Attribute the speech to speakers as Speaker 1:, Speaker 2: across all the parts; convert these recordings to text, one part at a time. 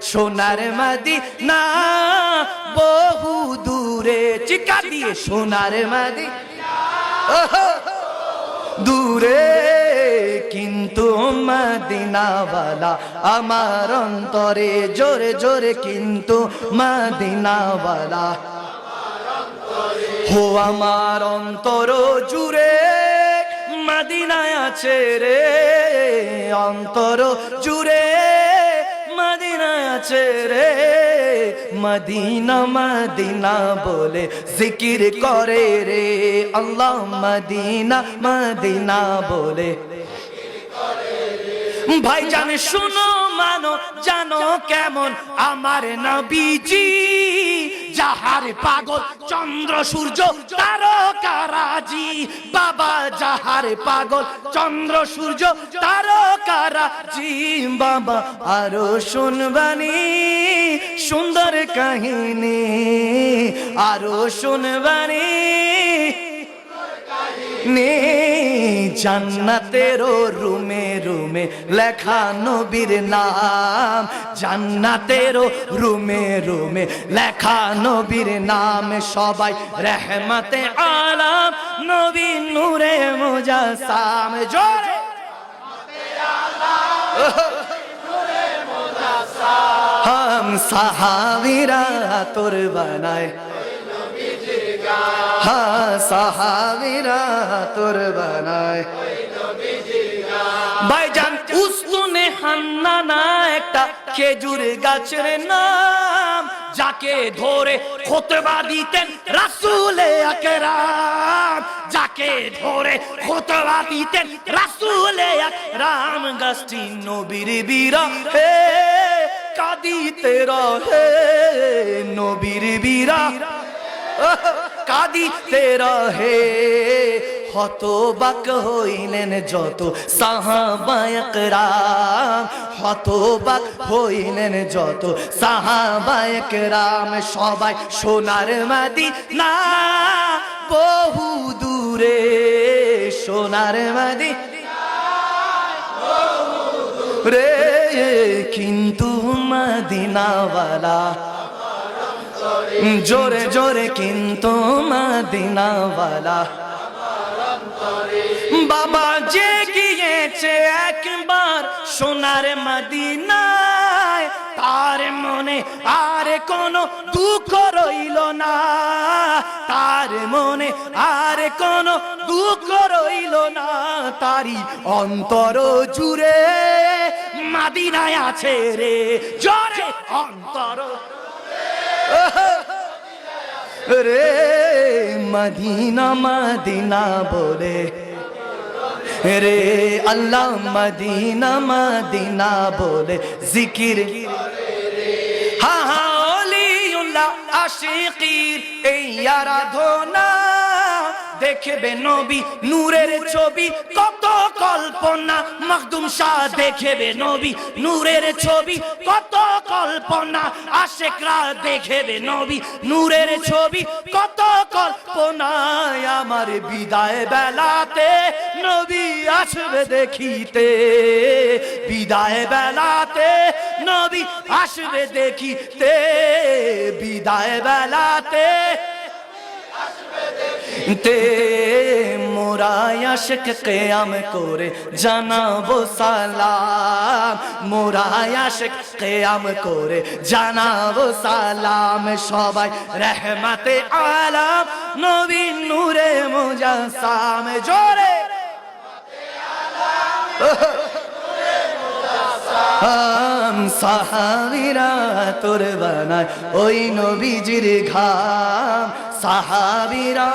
Speaker 1: সোনার মদিনা বহু দূরে, চিৎকার দিয়ে সোনার মদিনা দূরে, কিন্তু মদিনাওয়ালা আমার অন্তরে, জোরে জোরে কিন্তু মদিনাওয়ালা হো আমার অন্তর জুড়ে মদিনায় আছে রে, অন্তর জুড়ে মদিনায় আছে রে, মদিনা মদিনা বলে জিকির করে রে, আল্লাহ মদিনা মদিনা বলে। ভাইজান শুনো মানো জানো কেমন আমার নবীজি, যাহার পাগল চন্দ্র সূর্য তারকারাজি, বাবা যাহার পাগল চন্দ্র সূর্য তারকারাজি, বাবা আরো শুনবানি সুন্দর কাহিনী, আরো শুনবানি নে জান্নাতের রুমে রুমে লেখা নবীর নাম, জান্নাতের রুমে রুমে লেখা নবীর নাম, সবাই রহমতে আলাম নবী নূরে মুজাসসাম, জোরে হাম সাহাবীরা তোর বানায়, হ্যাঁ সাহাবীরা তোর বানায়। ভাইজান উস্তুনে হান্নানা একটা খেজুর গাছের নাম, যাকে ধরে খুতবা দিতেন রাসূলে আকরাম, যাকে ধরে খুতবা দিতেন রাসূলে আকরাম, গাছটি নবীর বিরহে কাঁদিতে রহে, নবীর বিরহে কাঁদিতে রহে, হতবাক হইলেন যত সাহাবায়ে কেরাম, হতবাক হইলেন যত সাহাবায়ে কেরাম, সবাই সোনার মদিনা বহু দূরে, সোনার মদিনা বহু দূরে, কিন্তু মদিনাওয়ালা জোরে জোরে কিন্তু মদিনাওয়ালা, বাবা যে গিয়েছে একবার সোনার মদিনায়, তার মনে আর কোনো দুঃখ রইল না, তার মনে আর কোনো দুঃখ রইল না, তারি অন্তর জুড়ে মদিনায় আছে রে, জোরে অন্তর রে মদিনা মদিনা বলে রে, আল্লাহ মদিনা মদিনা বলে জিকির, হ্যাঁ হ্যাঁ ওলিউল্লাহ আশিকির এই আরাধনা, দেখবে নবী নূরের ছবি কত কল্পনা, মখদুম শাহ দেখবে নবী নূরের ছবি কত কল্পনা, আশিকরা দেখবে নবী নূরের ছবি কত কল্পনা, আমার বিদায় বেলাতে নবী আসবে দেখিতে, বিদায় বেলাতে নবী আসবে দেখিতে, বিদায় বেলাতে তে মোরা আশিক কিয়াম করে জানাবো সালাম, মোরা আশিক কিয়াম করে জানাবো সালাম, সবাই রহমতে আলাম নবী নূরে মুজাসসাম, জোরে সাহাবীরা তোর বানায় ওই নবীজির ঘাম, সাহাবীরা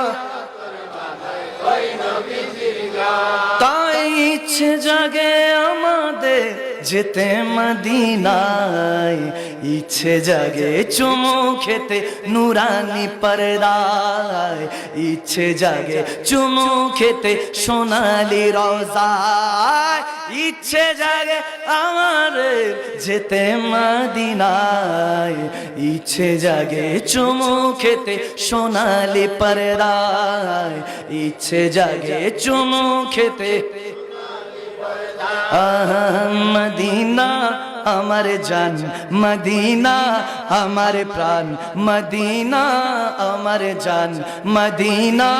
Speaker 1: তাই ইচ্ছে জাগে আমাদের যেতে মদিনায়, ইচ্ছে জাগে চুমু খেতে নুরানি পর্দায়, ইচ্ছে জাগে চুমু খেতে সোনালি রওজায়, ইচ্ছে জাগে আমার যেতে মদিনায়, ইচ্ছে জাগে চুমু খেতে সোনালি পর্দায়, ইচ্ছে জাগে চুমু খেতে মদিনা আমার জান মদিনা আমার প্রাণ মদিনা আমার জান মদিনা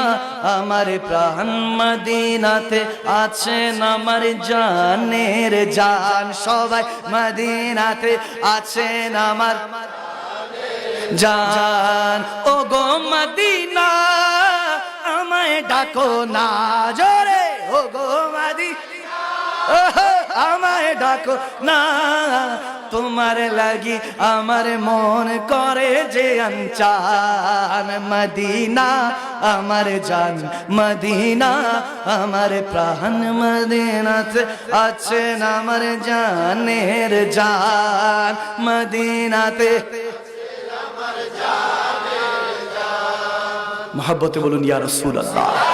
Speaker 1: আমার প্রাণ মদিনাতে আছেন আমার জানের জান সবাই মদিনাতে আছেন আমার জান ও গো মদিনা আমায় ডাকো না জোরে ও গো মদিনা আমায় ডাকো না তোমার লাগি আমার মন করে যে আনচান মদিনা আমার জান মদিনা আমার প্রাণ মদিনাতে আছেন আমার জানের জান মদিনাতে मोहब्बत बोलून या रसूल अल्लाह।